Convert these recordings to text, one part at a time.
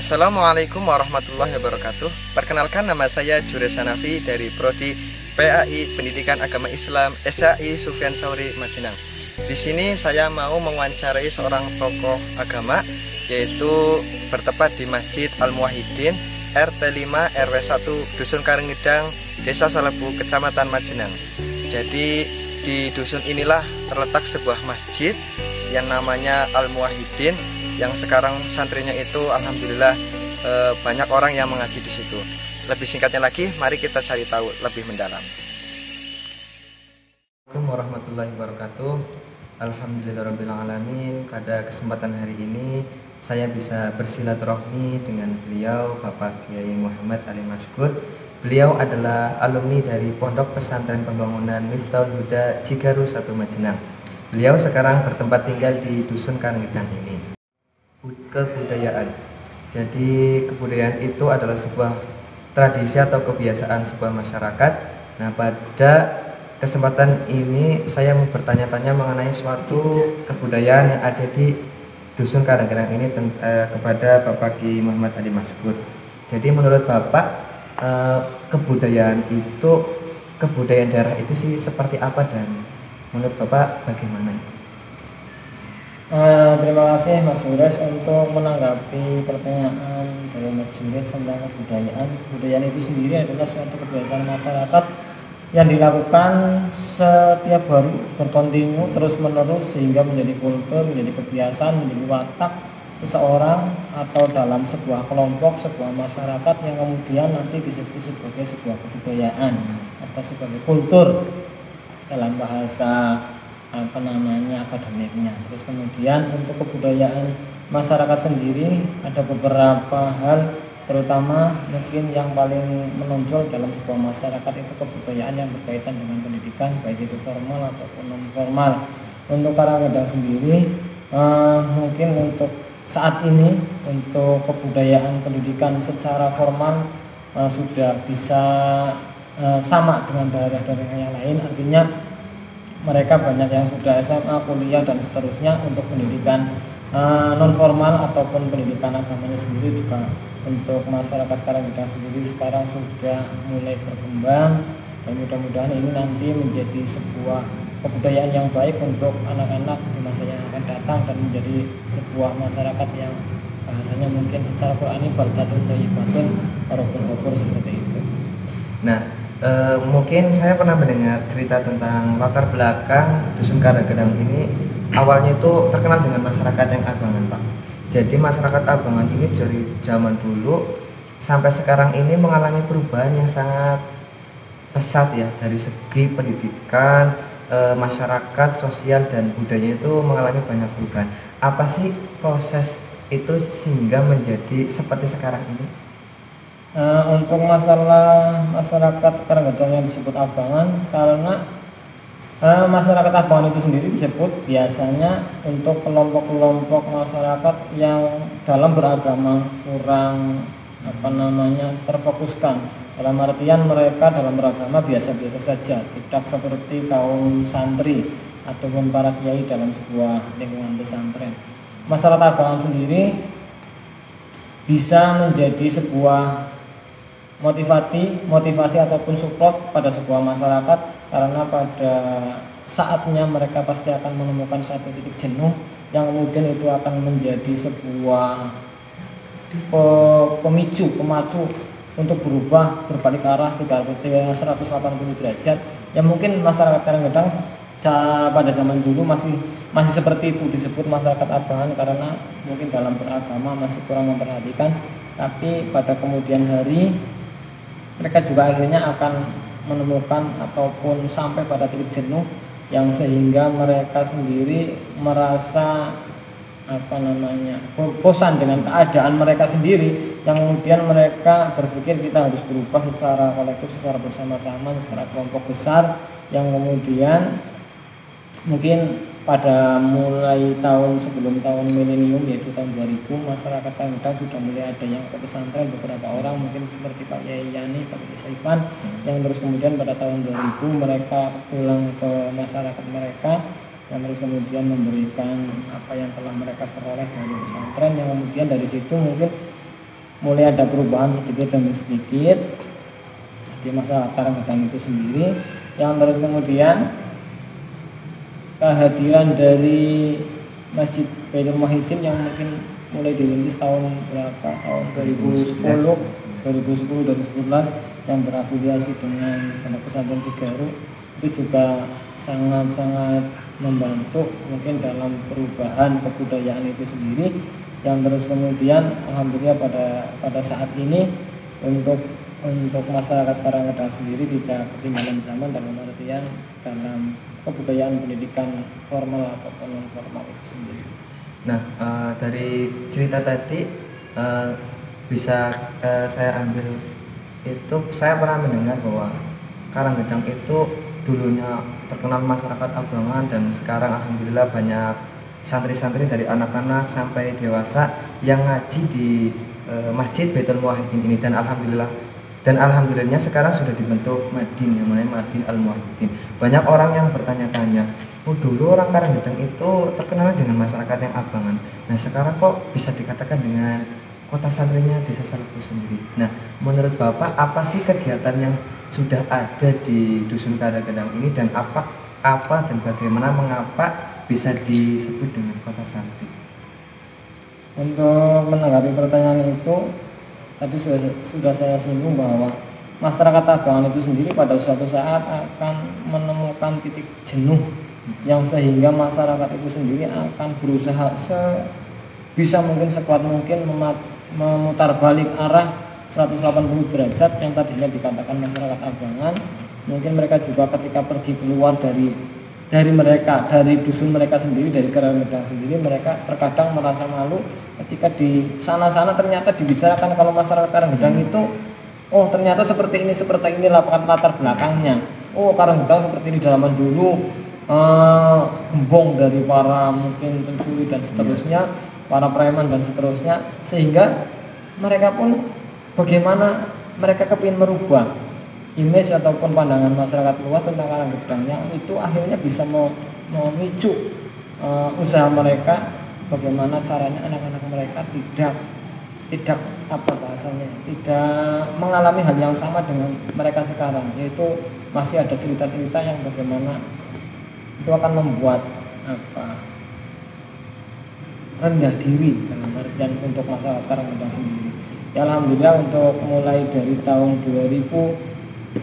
Assalamualaikum warahmatullahi wabarakatuh. Perkenalkan, nama saya Jures Hanafi dari Prodi PAI Pendidikan Agama Islam SAI Sufyan Sauri Majenang. Di sini saya mau mewawancarai seorang tokoh agama, yaitu bertepat di Masjid Al-Muwahhidin RT 5 RW 1 Dusun Karenggedang, Desa Salebu, Kecamatan Majenang. Jadi di dusun inilah terletak sebuah masjid yang namanya Al-Muwahhidin, yang sekarang santrinya itu alhamdulillah banyak orang yang mengaji di situ. Lebih singkatnya lagi, mari kita cari tahu lebih mendalam. Assalamualaikum warahmatullahi wabarakatuh. Alhamdulillahirabbil alamin. Pada kesempatan hari ini saya bisa bersilaturahmi dengan beliau, Bapak Kiai Muhammad Ali Maskur. Beliau adalah alumni dari Pondok Pesantren Pembangunan Miftahul Huda Cigaru 1 Majenang. Beliau sekarang bertempat tinggal di Dusun Karenggedang ini. Kebudayaan. Jadi kebudayaan itu adalah sebuah tradisi atau kebiasaan sebuah masyarakat. Nah, pada kesempatan ini saya mau bertanya-tanya mengenai suatu kebudayaan yang ada di Dusun Karenggedang ini kepada Bapak Ki Muhammad Ali Maskur. Jadi menurut Bapak, kebudayaan daerah itu sih seperti apa, dan menurut Bapak bagaimana? Terima kasih Mas Jules untuk menanggapi pertanyaan dari Mas Jules tentang kebudayaan. Kebudayaan itu sendiri adalah suatu kebiasaan masyarakat yang dilakukan setiap hari berkontinu terus menerus sehingga menjadi kultur, menjadi kebiasaan, menjadi watak seseorang atau dalam sebuah kelompok, sebuah masyarakat yang kemudian nanti disebut sebagai sebuah kebudayaan atau sebagai kultur dalam bahasa akademiknya. Terus kemudian untuk kebudayaan masyarakat sendiri ada beberapa hal, terutama mungkin yang paling menonjol dalam sebuah masyarakat itu kebudayaan yang berkaitan dengan pendidikan, baik itu formal ataupun non formal. Untuk Karenggedang sendiri mungkin untuk saat ini untuk kebudayaan pendidikan secara formal sudah bisa sama dengan daerah-daerah yang lain, artinya mereka banyak yang sudah SMA, kuliah, dan seterusnya. Untuk pendidikan non formal ataupun pendidikan agamanya sendiri juga untuk masyarakat Karenggedang sendiri sekarang sudah mulai berkembang, dan mudah-mudahan ini nanti menjadi sebuah kebudayaan yang baik untuk anak-anak di masa yang akan datang dan menjadi sebuah masyarakat yang bahasanya mungkin secara Qur'ani baldatun thayyibatun warabun ghafur, seperti itu. Nah, mungkin saya pernah mendengar cerita tentang latar belakang Dusun Karenggedang ini. Awalnya itu terkenal dengan masyarakat yang abangan, Pak. Jadi masyarakat abangan ini dari zaman dulu sampai sekarang ini mengalami perubahan yang sangat pesat ya, dari segi pendidikan, masyarakat, sosial, dan budaya itu mengalami banyak perubahan. Apa sih proses itu sehingga menjadi seperti sekarang ini? Untuk masalah masyarakat Karenggedang yang disebut abangan, karena masyarakat abangan itu sendiri disebut biasanya untuk kelompok-kelompok masyarakat yang dalam beragama kurang terfokuskan. Dalam artian mereka dalam beragama biasa-biasa saja, tidak seperti kaum santri ataupun para kiai dalam sebuah lingkungan pesantren. Masyarakat abangan sendiri bisa menjadi sebuah motivasi ataupun support pada sebuah masyarakat, karena pada saatnya mereka pasti akan menemukan suatu titik jenuh yang kemudian itu akan menjadi sebuah pemacu untuk berubah, berbalik arah 180 derajat. Yang mungkin masyarakat Karenggedang pada zaman dulu masih seperti itu, disebut masyarakat abangan karena mungkin dalam beragama masih kurang memperhatikan, tapi pada kemudian hari mereka juga akhirnya akan menemukan ataupun sampai pada titik jenuh yang sehingga mereka sendiri merasa bosan dengan keadaan mereka sendiri, yang kemudian mereka berpikir kita harus berubah secara kolektif, secara bersama-sama, secara kelompok besar, yang kemudian mungkin pada mulai sebelum tahun milenium, yaitu tahun 2000, masyarakat Karenggedang sudah mulai ada yang ke pesantren, beberapa orang mungkin seperti Pak Yai Yani, Pak Yai Saifan, yang terus kemudian pada tahun 2000 mereka pulang ke masyarakat mereka, yang terus kemudian memberikan apa yang telah mereka peroleh dari pesantren, yang kemudian dari situ mungkin mulai ada perubahan sedikit demi sedikit di masyarakat Karanggedang itu sendiri, yang terus kemudian kehadiran dari Masjid Baitul Muwahhidin yang mungkin mulai dirintis tahun berapa, tahun 2010 2011 yang berafiliasi dengan Pondok Pesantren Cigaru, itu juga sangat-sangat membantu mungkin dalam perubahan kebudayaan itu sendiri, yang terus kemudian alhamdulillah pada saat ini untuk masyarakat Karanggedang sendiri tidak ketinggalan zaman dalam artian dalam kebudayaan pendidikan formal ataupun non formal itu sendiri. Nah, dari cerita tadi bisa saya ambil itu, saya pernah mendengar bahwa Karanggedang itu dulunya terkenal masyarakat Abangan, dan sekarang alhamdulillah banyak santri-santri dari anak-anak sampai dewasa yang ngaji di Masjid Baitul Muwahhidin ini, dan alhamdulillahnya sekarang sudah dibentuk Madin yang namanya Madin Al Muwahhidin. Banyak orang yang bertanya-tanya, oh dulu orang Karanggedang itu terkenal dengan masyarakat yang Abangan, nah sekarang kok bisa dikatakan dengan kota santrinya Desa Salebus sendiri. Nah, menurut Bapak apa sih kegiatan yang sudah ada di Dusun Karanggedang ini, dan apa dan bagaimana mengapa bisa disebut dengan kota santri? Untuk menanggapi pertanyaan itu, tadi sudah saya singgung bahwa masyarakat Abangan itu sendiri pada suatu saat akan menemukan titik jenuh, yang sehingga masyarakat itu sendiri akan berusaha sebisa mungkin, sekuat mungkin memutar balik arah 180 derajat yang tadinya dikatakan masyarakat Abangan. Mungkin mereka juga ketika pergi keluar dari dusun mereka sendiri, dari Karanggedang sendiri, mereka terkadang merasa malu ketika di sana-sana ternyata dibicarakan kalau masyarakat Karanggedang itu, oh ternyata seperti ini latar belakangnya. Oh Karanggedang seperti ini zaman dulu, gembong dari para mungkin pencuri dan seterusnya, para preman dan seterusnya, sehingga mereka pun bagaimana mereka kepingin merubah image ataupun pandangan masyarakat luas tentang Karanggedang, yang itu akhirnya bisa memicu usaha mereka, bagaimana caranya anak-anak mereka tidak apa bahasanya, tidak mengalami hal yang sama dengan mereka sekarang, yaitu masih ada cerita-cerita yang bagaimana itu akan membuat rendah diri dalam artian untuk masyarakat Karanggedang sendiri. Ya alhamdulillah untuk mulai dari tahun 2000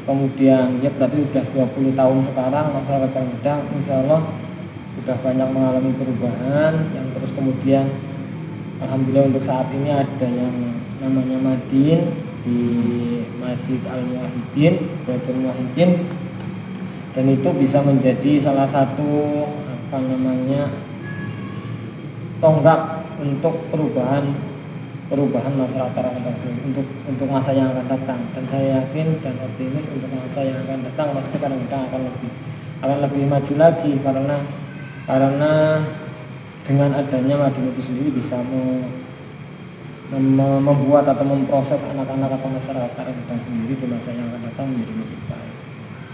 kemudian ya berarti sudah 20 tahun sekarang, masyarakat Karanggedang insya Allah sudah banyak mengalami perubahan, yang terus kemudian alhamdulillah untuk saat ini ada yang namanya Madin di Masjid Al Muwahhidin, Baitul Muwahhidin, dan itu bisa menjadi salah satu tonggak untuk perubahan masyarakat Karanggedang untuk masa yang akan datang. Dan saya yakin dan optimis untuk masa yang akan datang pasti Karanggedang akan lebih maju lagi, karena dengan adanya Madin itu sendiri bisa membuat atau memproses anak-anak atau masyarakat Karanggedang sendiri di masa yang akan datang menjadi lebih baik.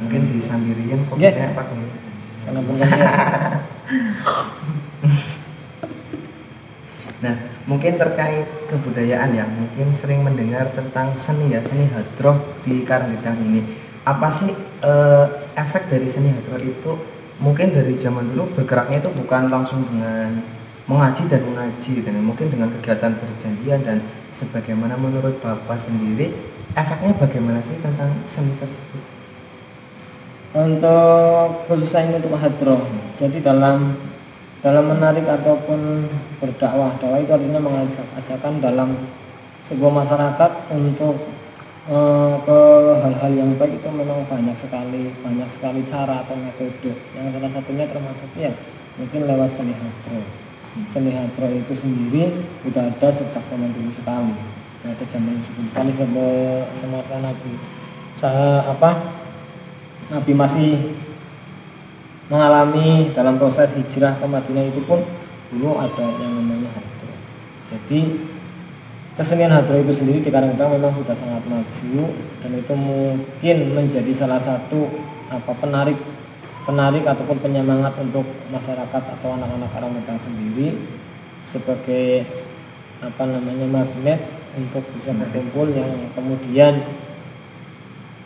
Mungkin di Sambirian kopinya apa kamu? Kenapa? Nah, mungkin terkait kebudayaan ya, mungkin sering mendengar tentang seni hadroh di Karanggedang ini. Apa sih efek dari seni hadroh itu? Mungkin dari zaman dulu bergeraknya itu bukan langsung dengan mengaji, dan mungkin dengan kegiatan perjanjian dan sebagaimana. Menurut Bapak sendiri, efeknya bagaimana sih tentang seni tersebut? Untuk khususnya ini untuk hadroh, jadi dalam menarik ataupun berdakwah itu artinya mengajarkan dalam sebuah masyarakat untuk ke hal-hal yang baik, itu memang banyak sekali cara atau metode, yang salah satunya termasuk ya mungkin lewat seni hadroh. Seni hadroh itu sendiri sudah ada sejak zaman dulu sekali, ada zaman sebelum kali semasa Nabi masih mengalami dalam proses hijrah ke Madinah, itu pun dulu ada yang namanya hadroh. Jadi kesenian hadroh itu sendiri di Karanggedang memang sudah sangat maju, dan itu mungkin menjadi salah satu penarik ataupun penyemangat untuk masyarakat atau anak-anak Karanggedang sendiri, sebagai magnet untuk bisa berkumpul, yang kemudian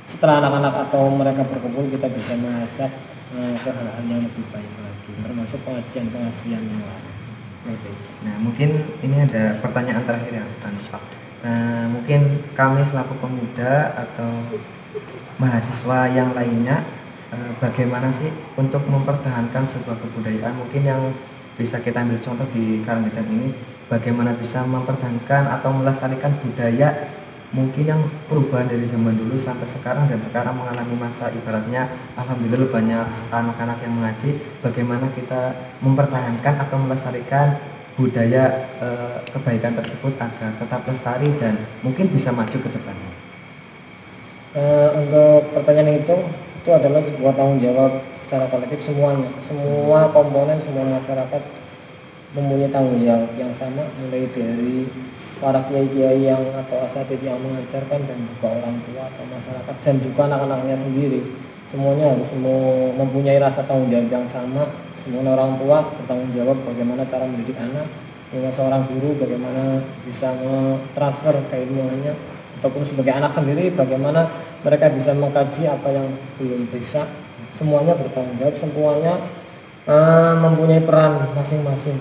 setelah anak-anak atau mereka berkumpul kita bisa mengajak ke hal-hal yang lebih baik lagi, termasuk pengajian-pengajian yang lain. Nah, mungkin ini ada pertanyaan terakhir ya, Pak Nusok. Nah, mungkin kami selaku pemuda atau mahasiswa yang lainnya, bagaimana sih untuk mempertahankan sebuah kebudayaan? Mungkin yang bisa kita ambil contoh di Karanggedan ini, bagaimana bisa mempertahankan atau melestarikan budaya mungkin yang perubahan dari zaman dulu sampai sekarang, dan sekarang mengalami masa ibaratnya alhamdulillah banyak anak-anak yang mengaji. Bagaimana kita mempertahankan atau melestarikan budaya kebaikan tersebut agar tetap lestari dan mungkin bisa maju ke depannya? Untuk pertanyaan itu adalah sebuah tanggung jawab secara kolektif semuanya, semua komponen, semua masyarakat mempunyai tanggung jawab yang sama, mulai dari para kiai-kiai yang atau asatidz yang mengajarkan, dan juga orang tua atau masyarakat, dan juga anak-anaknya sendiri. Semuanya harus mempunyai rasa tanggung jawab yang sama. Semua orang tua bertanggung jawab bagaimana cara mendidik anak, seorang guru bagaimana bisa mentransfer keilmuannya, ataupun sebagai anak sendiri bagaimana mereka bisa mengkaji apa yang belum bisa. Semuanya bertanggung jawab, semuanya mempunyai peran masing-masing.